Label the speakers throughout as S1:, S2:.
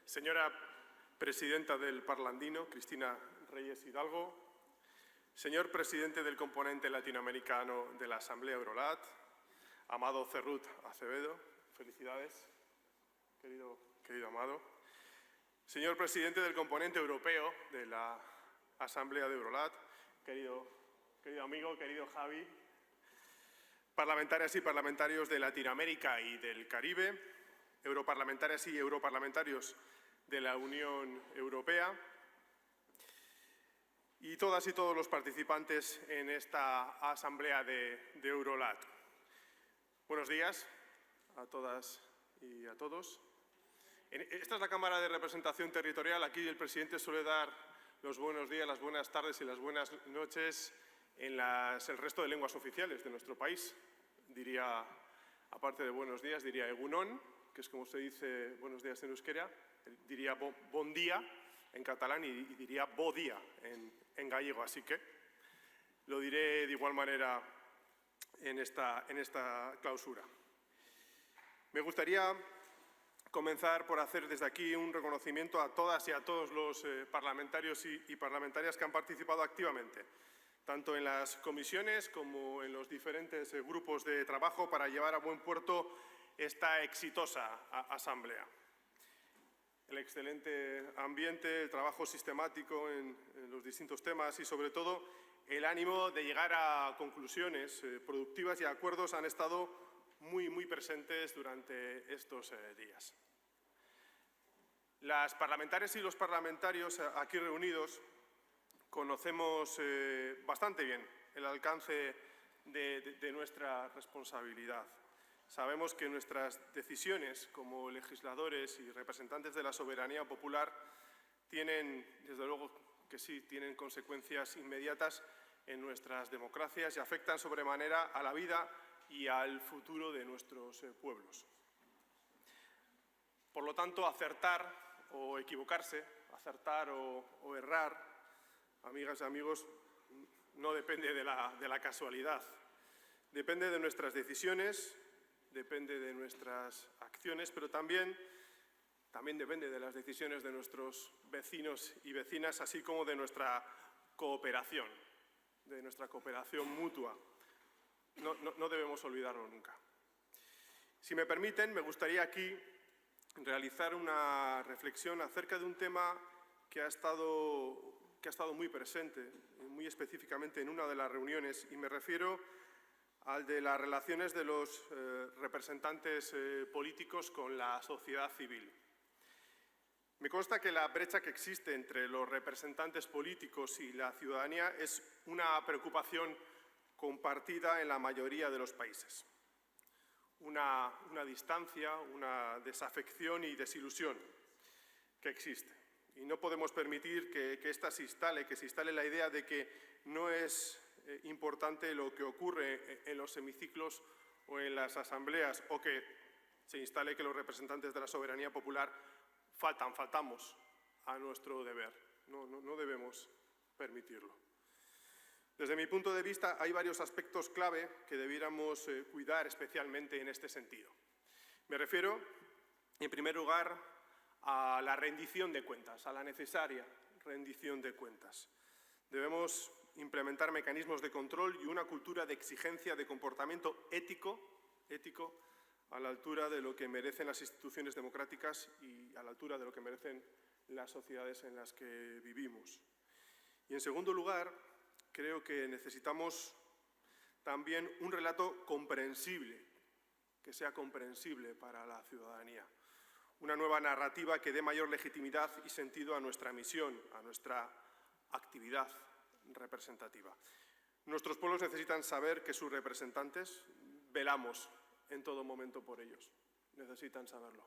S1: Señora presidenta del Parlamento, Cristina Reyes Hidalgo, señor presidente del componente latinoamericano de la Asamblea Eurolat, Amado Cerrut Acevedo, felicidades, querido Amado, señor presidente del componente europeo de la Asamblea de Eurolat, querido amigo, querido Javi, parlamentarias y parlamentarios de Latinoamérica y del Caribe, europarlamentarias y europarlamentarios de la Unión Europea y todas y todos los participantes en esta Asamblea de Eurolat. Buenos días a todas y a todos. Esta es la Cámara de Representación Territorial. Aquí el presidente suele dar los buenos días, las buenas tardes y las buenas noches en el resto de lenguas oficiales de nuestro país. Diría, aparte de buenos días, diría egunon, que es como se dice buenos días en euskera, diría bon día en catalán y diría bo día en gallego. Así que lo diré de igual manera en esta clausura. Me gustaría comenzar por hacer desde aquí un reconocimiento a todas y a todos los parlamentarios y parlamentarias que han participado activamente, tanto en las comisiones como en los diferentes grupos de trabajo para llevar a buen puerto esta exitosa asamblea. El excelente ambiente, el trabajo sistemático en los distintos temas y, sobre todo, el ánimo de llegar a conclusiones productivas y acuerdos han estado muy presentes durante estos días. Las parlamentarias y los parlamentarios aquí reunidos conocemos bastante bien el alcance de nuestra responsabilidad. Sabemos que nuestras decisiones como legisladores y representantes de la soberanía popular tienen, desde luego que sí, tienen consecuencias inmediatas en nuestras democracias y afectan sobremanera a la vida y al futuro de nuestros pueblos. Por lo tanto, acertar o equivocarse, acertar o errar, amigas y amigos, no depende de la casualidad. Depende de nuestras decisiones, depende de nuestras acciones, pero también depende de las decisiones de nuestros vecinos y vecinas, así como de nuestra cooperación mutua. No debemos olvidarlo nunca. Si me permiten, me gustaría aquí realizar una reflexión acerca de un tema que ha estado muy presente, muy específicamente en una de las reuniones, y me refiero al de las relaciones de los representantes políticos con la sociedad civil. Me consta que la brecha que existe entre los representantes políticos y la ciudadanía es una preocupación compartida en la mayoría de los países. Una distancia, una desafección y desilusión que existe. Y no podemos permitir que esta se instale la idea de que no es importante lo que ocurre en los hemiciclos o en las asambleas, o que se instale que los representantes de la soberanía popular faltamos a nuestro deber. No debemos permitirlo. Desde mi punto de vista, hay varios aspectos clave que debiéramos cuidar especialmente en este sentido. Me refiero, en primer lugar, a la rendición de cuentas, a la necesaria rendición de cuentas. Debemos implementar mecanismos de control y una cultura de exigencia de comportamiento ético a la altura de lo que merecen las instituciones democráticas y a la altura de lo que merecen las sociedades en las que vivimos. Y, en segundo lugar, creo que necesitamos también un relato comprensible, que sea comprensible para la ciudadanía. Una nueva narrativa que dé mayor legitimidad y sentido a nuestra misión, a nuestra actividad representativa. Nuestros pueblos necesitan saber que sus representantes velamos en todo momento por ellos. Necesitan saberlo.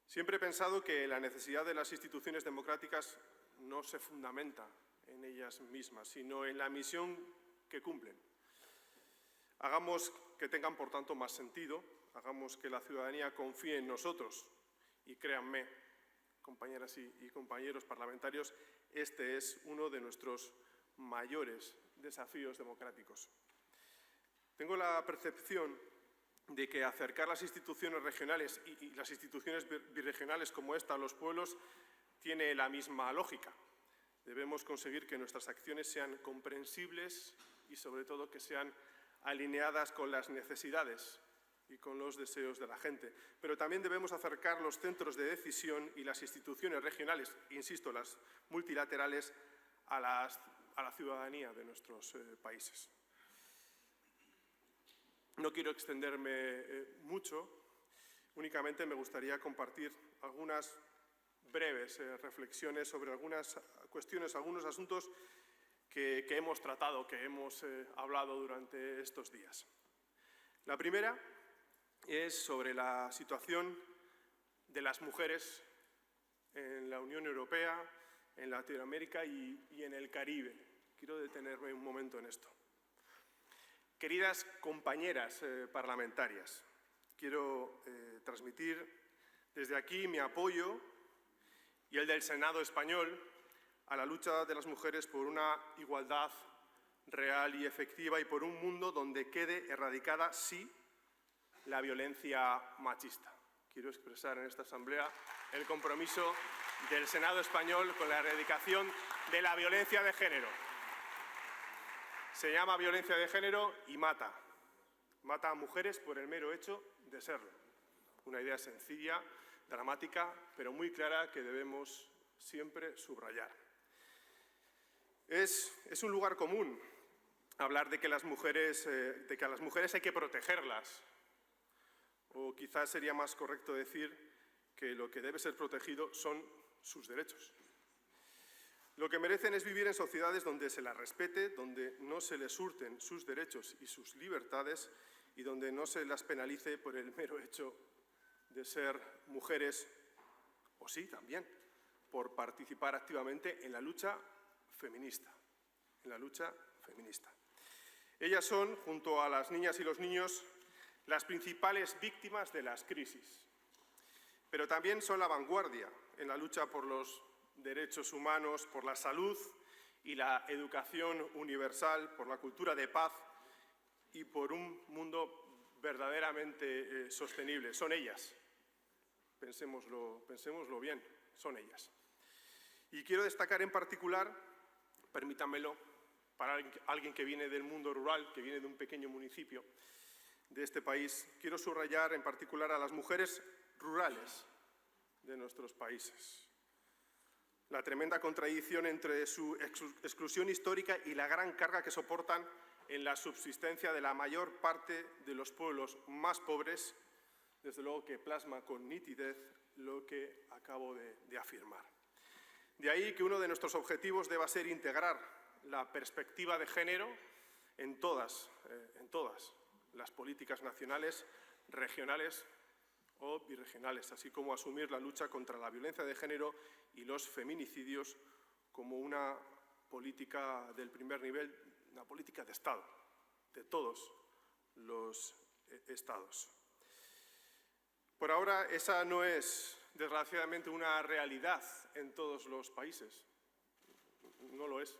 S1: Siempre he pensado que la necesidad de las instituciones democráticas no se fundamenta en ellas mismas, sino en la misión que cumplen. Hagamos que tengan, por tanto, más sentido, hagamos que la ciudadanía confíe en nosotros y, créanme, compañeras y compañeros parlamentarios, este es uno de nuestros mayores desafíos democráticos. Tengo la percepción de que acercar las instituciones regionales y las instituciones birregionales como esta a los pueblos tiene la misma lógica. Debemos conseguir que nuestras acciones sean comprensibles y, sobre todo, que sean alineadas con las necesidades y con los deseos de la gente. Pero también debemos acercar los centros de decisión y las instituciones regionales, insisto, las multilaterales, a la ciudadanía de nuestros países. No quiero extenderme mucho, únicamente me gustaría compartir algunas breves reflexiones sobre algunas cuestiones, algunos asuntos que hemos tratado, que hemos hablado durante estos días. La primera es sobre la situación de las mujeres en la Unión Europea, en Latinoamérica y en el Caribe. Quiero detenerme un momento en esto. Queridas compañeras parlamentarias, quiero transmitir desde aquí mi apoyo y el del Senado español a la lucha de las mujeres por una igualdad real y efectiva y por un mundo donde quede erradicada, sí, la violencia machista. Quiero expresar en esta Asamblea el compromiso del Senado español con la erradicación de la violencia de género. Se llama violencia de género y mata. Mata a mujeres por el mero hecho de serlo. Una idea sencilla, dramática, pero muy clara que debemos siempre subrayar. Es un lugar común hablar de que a las mujeres hay que protegerlas. O quizás sería más correcto decir que lo que debe ser protegido son sus derechos. Lo que merecen es vivir en sociedades donde se las respete, donde no se les hurten sus derechos y sus libertades y donde no se las penalice por el mero hecho de ser mujeres, o sí, también, por participar activamente en la lucha feminista. Ellas son, junto a las niñas y los niños, las principales víctimas de las crisis, pero también son la vanguardia en la lucha por los derechos humanos, por la salud y la educación universal, por la cultura de paz y por un mundo verdaderamente sostenible. Son ellas. Pensémoslo bien, son ellas. Y quiero destacar en particular, permítanmelo, para alguien que viene del mundo rural, que viene de un pequeño municipio de este país, quiero subrayar en particular a las mujeres rurales de nuestros países. La tremenda contradicción entre su exclusión histórica y la gran carga que soportan en la subsistencia de la mayor parte de los pueblos más pobres, desde luego que plasma con nitidez lo que acabo de afirmar. De ahí que uno de nuestros objetivos deba ser integrar la perspectiva de género en todas las políticas nacionales, regionales o birregionales, así como asumir la lucha contra la violencia de género y los feminicidios como una política del primer nivel, una política de Estado, de todos los Estados. Por ahora, esa no es, desgraciadamente, una realidad en todos los países. No lo es.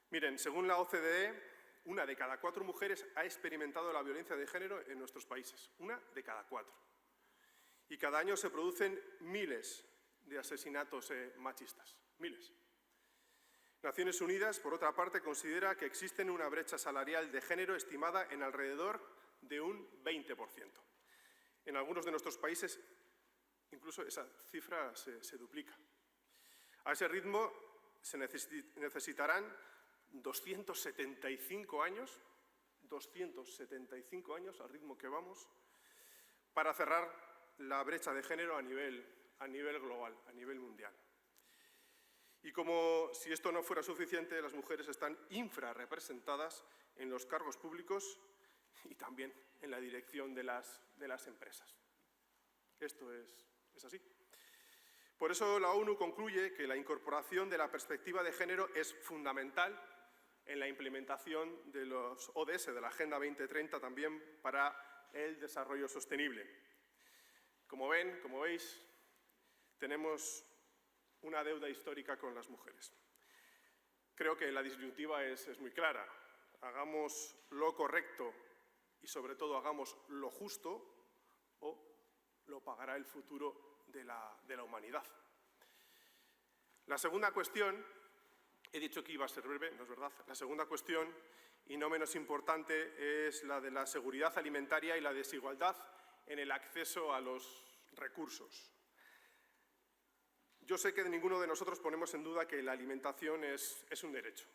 S1: Miren, según la OCDE, 1 de cada 4 mujeres ha experimentado la violencia de género en nuestros países. 1 de cada 4. Y cada año se producen miles de asesinatos machistas. Miles. Naciones Unidas, por otra parte, considera que existe una brecha salarial de género estimada en alrededor de un 20%. En algunos de nuestros países, incluso esa cifra se duplica. A ese ritmo se necesitarán 275 años, al ritmo que vamos, para cerrar la brecha de género a nivel global, a nivel mundial. Y como si esto no fuera suficiente, las mujeres están infrarrepresentadas en los cargos públicos y también en la dirección de las empresas. Esto es así. Por eso la ONU concluye que la incorporación de la perspectiva de género es fundamental en la implementación de los ODS, de la Agenda 2030, también para el desarrollo sostenible. Como veis, tenemos una deuda histórica con las mujeres. Creo que la disyuntiva es muy clara. Hagamos lo correcto y, sobre todo, hagamos lo justo o lo pagará el futuro de la humanidad. La segunda cuestión, he dicho que iba a ser breve, no es verdad. La segunda cuestión, y no menos importante, es la de la seguridad alimentaria y la desigualdad en el acceso a los recursos. Yo sé que ninguno de nosotros ponemos en duda que la alimentación es un derecho.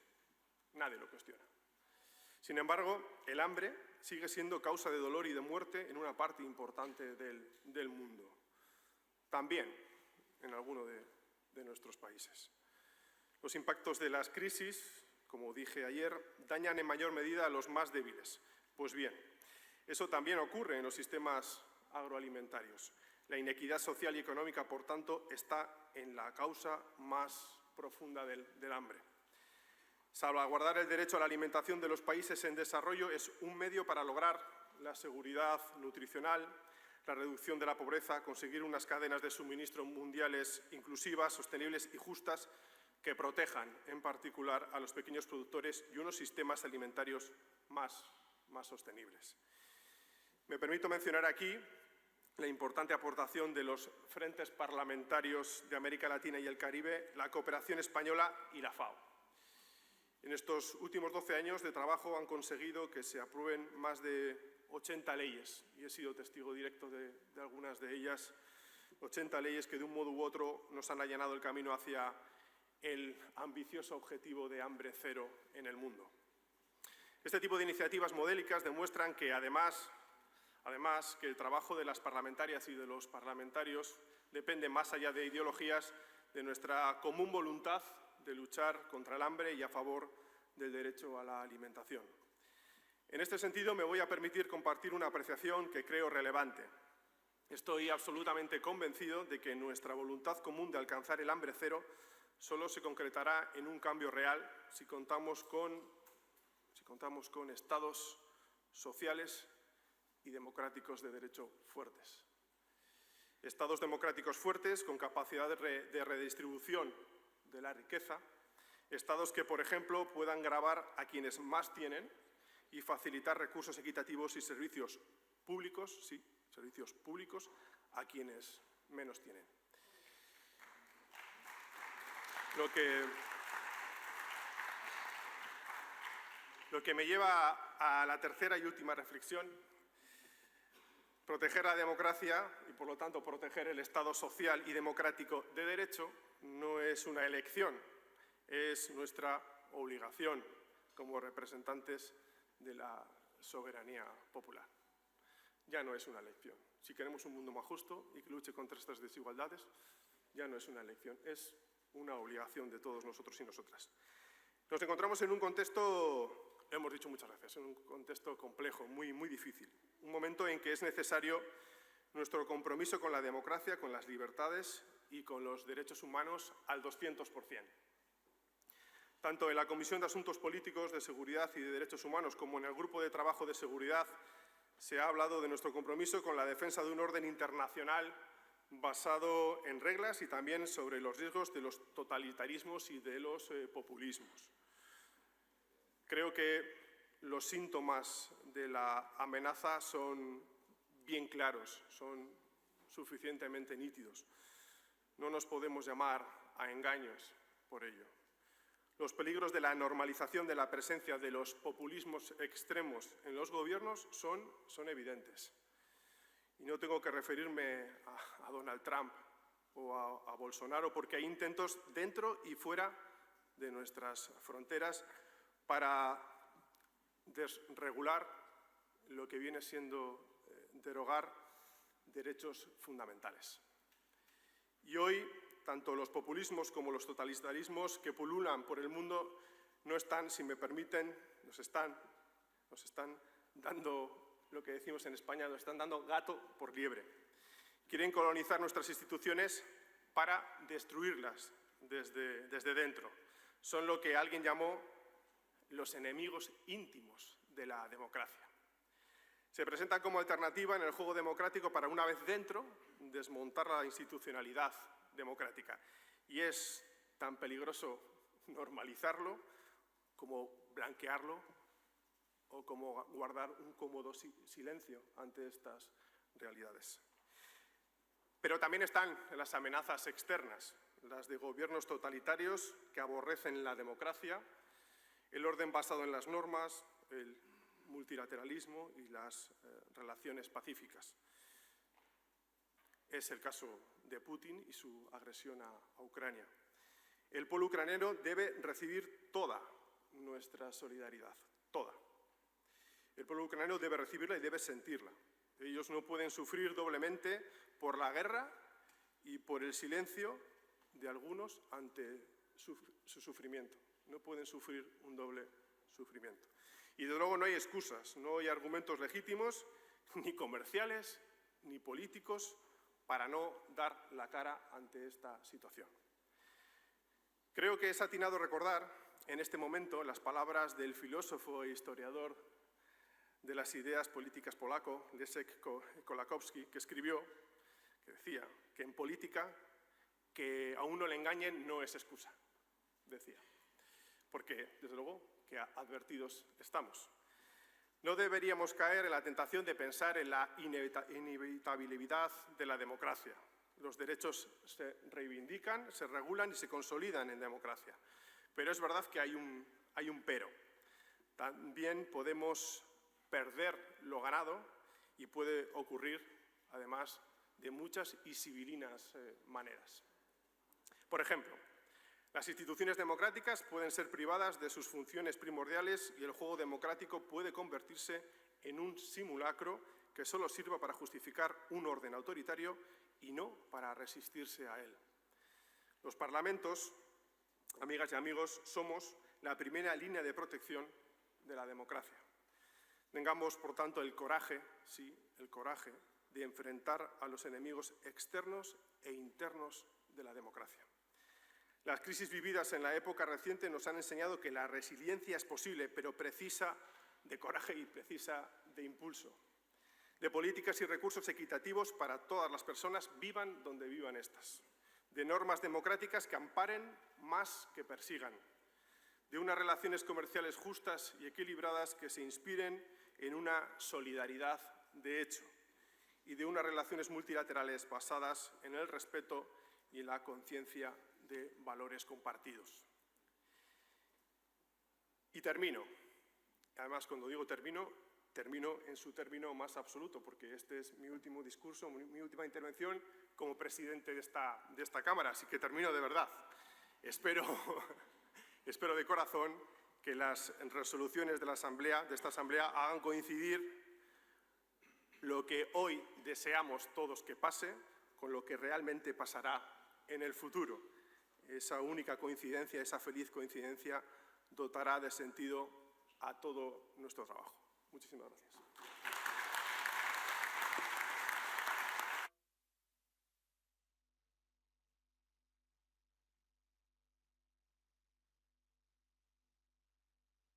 S1: Nadie lo cuestiona. Sin embargo, el hambre sigue siendo causa de dolor y de muerte en una parte importante del mundo. También en alguno de nuestros países. Los impactos de las crisis, como dije ayer, dañan en mayor medida a los más débiles. Pues bien, eso también ocurre en los sistemas agroalimentarios. La inequidad social y económica, por tanto, está en la causa más profunda del hambre. Salvaguardar el derecho a la alimentación de los países en desarrollo es un medio para lograr la seguridad nutricional, la reducción de la pobreza, conseguir unas cadenas de suministro mundiales inclusivas, sostenibles y justas que protejan, en particular, a los pequeños productores y unos sistemas alimentarios más sostenibles. Me permito mencionar aquí la importante aportación de los frentes parlamentarios de América Latina y el Caribe, la cooperación española y la FAO. En estos últimos 12 años de trabajo han conseguido que se aprueben más de 80 leyes, y he sido testigo directo de algunas de ellas, 80 leyes que de un modo u otro nos han allanado el camino hacia el ambicioso objetivo de hambre cero en el mundo. Este tipo de iniciativas modélicas demuestran que, además que el trabajo de las parlamentarias y de los parlamentarios depende, más allá de ideologías, de nuestra común voluntad de luchar contra el hambre y a favor del derecho a la alimentación. En este sentido, me voy a permitir compartir una apreciación que creo relevante. Estoy absolutamente convencido de que nuestra voluntad común de alcanzar el hambre cero solo se concretará en un cambio real si contamos con estados sociales y democráticos de derecho fuertes. Estados democráticos fuertes con capacidad de redistribución de la riqueza, estados que, por ejemplo, puedan gravar a quienes más tienen y facilitar recursos equitativos y servicios públicos, sí, servicios públicos, a quienes menos tienen. Lo que me lleva a la tercera y última reflexión. Proteger la democracia y, por lo tanto, proteger el Estado social y democrático de derecho no es una elección, es nuestra obligación como representantes de la soberanía popular. Ya no es una elección. Si queremos un mundo más justo y que luche contra estas desigualdades, ya no es una elección, es una obligación de todos nosotros y nosotras. Nos encontramos en un contexto, lo hemos dicho muchas veces, en un contexto complejo, muy difícil. Un momento en que es necesario nuestro compromiso con la democracia, con las libertades y con los derechos humanos al 200%. Tanto en la Comisión de Asuntos Políticos, de Seguridad y de Derechos Humanos como en el Grupo de Trabajo de Seguridad se ha hablado de nuestro compromiso con la defensa de un orden internacional basado en reglas y también sobre los riesgos de los totalitarismos y de los populismos. Creo que los síntomas de la amenaza son bien claros, son suficientemente nítidos. No nos podemos llamar a engaños por ello. Los peligros de la normalización de la presencia de los populismos extremos en los gobiernos son evidentes. Y no tengo que referirme a Donald Trump o a Bolsonaro, porque hay intentos dentro y fuera de nuestras fronteras para desregular lo que viene siendo derogar derechos fundamentales. Y hoy, tanto los populismos como los totalitarismos que pululan por el mundo no están, si me permiten, nos están dando, lo que decimos en España, nos están dando gato por liebre. Quieren colonizar nuestras instituciones para destruirlas desde dentro. Son lo que alguien llamó los enemigos íntimos de la democracia. Se presentan como alternativa en el juego democrático para, una vez dentro, desmontar la institucionalidad democrática. Y es tan peligroso normalizarlo como blanquearlo o cómo guardar un cómodo silencio ante estas realidades. Pero también están las amenazas externas, las de gobiernos totalitarios que aborrecen la democracia, el orden basado en las normas, el multilateralismo y las relaciones pacíficas. Es el caso de Putin y su agresión a Ucrania. El pueblo ucraniano debe recibir toda nuestra solidaridad, toda. El pueblo ucraniano debe recibirla y debe sentirla. Ellos no pueden sufrir doblemente por la guerra y por el silencio de algunos ante su sufrimiento. No pueden sufrir un doble sufrimiento. Y desde luego no hay excusas, no hay argumentos legítimos, ni comerciales, ni políticos, para no dar la cara ante esta situación. Creo que es atinado recordar en este momento las palabras del filósofo e historiador de las ideas políticas polaco, Leszek Kolakowski, que escribió, que decía que en política que a uno le engañen no es excusa, decía, porque desde luego que advertidos estamos. No deberíamos caer en la tentación de pensar en la inevitabilidad de la democracia. Los derechos se reivindican, se regulan y se consolidan en democracia. Pero es verdad que hay un pero. También podemos perder lo ganado y puede ocurrir, además, de muchas y sibilinas maneras. Por ejemplo, las instituciones democráticas pueden ser privadas de sus funciones primordiales y el juego democrático puede convertirse en un simulacro que solo sirva para justificar un orden autoritario y no para resistirse a él. Los parlamentos, amigas y amigos, somos la primera línea de protección de la democracia. Tengamos, por tanto, el coraje, sí, el coraje de enfrentar a los enemigos externos e internos de la democracia. Las crisis vividas en la época reciente nos han enseñado que la resiliencia es posible, pero precisa de coraje y precisa de impulso, de políticas y recursos equitativos para todas las personas, vivan donde vivan estas, de normas democráticas que amparen más que persigan, de unas relaciones comerciales justas y equilibradas que se inspiren en una solidaridad de hecho y de unas relaciones multilaterales basadas en el respeto y en la conciencia de valores compartidos. Y termino. Además, cuando digo termino en su término más absoluto, porque este es mi último discurso, mi última intervención como presidente de esta Cámara, así que termino de verdad. Espero de corazón que las resoluciones de esta Asamblea hagan coincidir lo que hoy deseamos todos que pase con lo que realmente pasará en el futuro. Esa única coincidencia, esa feliz coincidencia, dotará de sentido a todo nuestro trabajo. Muchísimas gracias.